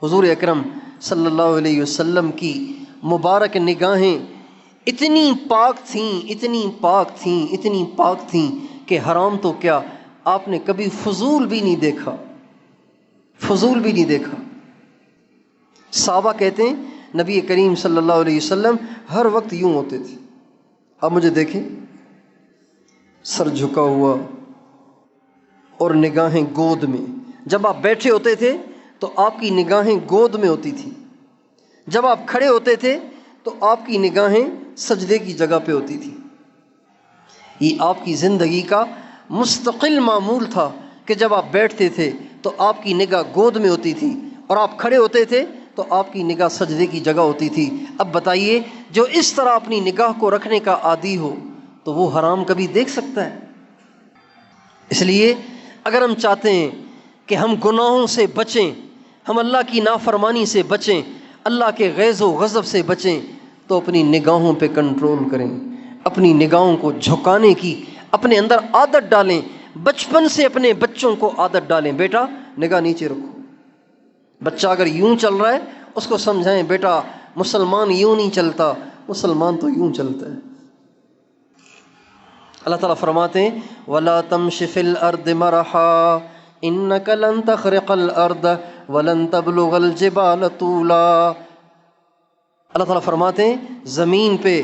حضور اکرم صلی اللہ علیہ وسلم کی مبارک نگاہیں اتنی پاک تھیں کہ حرام تو کیا آپ نے کبھی فضول بھی نہیں دیکھا، صحابہ کہتے ہیں نبی کریم صلی اللہ علیہ وسلم ہر وقت یوں ہوتے تھے. آپ مجھے دیکھیں، سر جھکا ہوا اور نگاہیں گود میں. جب آپ بیٹھے ہوتے تھے تو آپ کی نگاہیں گود میں ہوتی تھی، جب آپ کھڑے ہوتے تھے تو آپ کی نگاہیں سجدے کی جگہ پہ ہوتی تھی. یہ آپ کی زندگی کا مستقل معمول تھا کہ جب آپ بیٹھتے تھے تو آپ کی نگاہ گود میں ہوتی تھی، اور آپ کھڑے ہوتے تھے تو آپ کی نگاہ سجدے کی جگہ ہوتی تھی. اب بتائیے، جو اس طرح اپنی نگاہ کو رکھنے کا عادی ہو تو وہ حرام کبھی دیکھ سکتا ہے؟ اس لیے اگر ہم چاہتے ہیں کہ ہم گناہوں سے بچیں، ہم اللہ کی نافرمانی سے بچیں، اللہ کے غیظ و غضب سے بچیں، تو اپنی نگاہوں پہ کنٹرول کریں، اپنی نگاہوں کو جھکانے کی اپنے اندر عادت ڈالیں. بچپن سے اپنے بچوں کو عادت ڈالیں، بیٹا نگاہ نیچے رکھو. بچہ اگر یوں چل رہا ہے اس کو سمجھائیں، بیٹا مسلمان یوں نہیں چلتا، مسلمان تو یوں چلتا ہے. اللہ تعالیٰ فرماتے ہیں وَلَا تَمْشِ فِي الْأَرْضِ مَرَحًا إِنَّكَ لَن تَخْرِقَ الْأَرْضَ وَلَن تَبْلُغَ الْجِبَالَ طُولًا. اللہ تعالیٰ فرماتے ہیں زمین پہ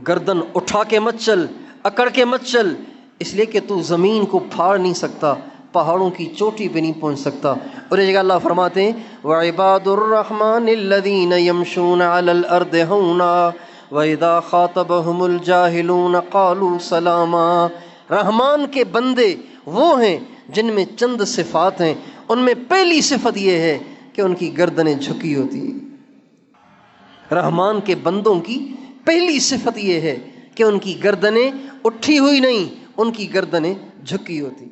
گردن اٹھا کے مت چل، اکڑ کے مت چل، اس لیے کہ تو زمین کو پھاڑ نہیں سکتا، پہاڑوں کی چوٹی پہ نہیں پہنچ سکتا. اور یہ جگہ اللہ فرماتے ہیں وَعِبَادُ الرَّحْمَنِ الَّذِينَ يَمْشُونَ عَلَى الْأَرْضِ هَوْنًا وَإِذَا خَاطَبَهُمُ الْجَاهِلُونَ قَالُوا سَلَامًا. رحمان کے بندے وہ ہیں جن میں چند صفات ہیں، ان میں پہلی صفت یہ ہے کہ ان کی گردنیں جھکی ہوتی ہیں. رحمان کے بندوں کی پہلی صفت یہ ہے کہ ان کی گردنیں اٹھی ہوئی نہیں، ان کی گردنیں جھکی ہوتی.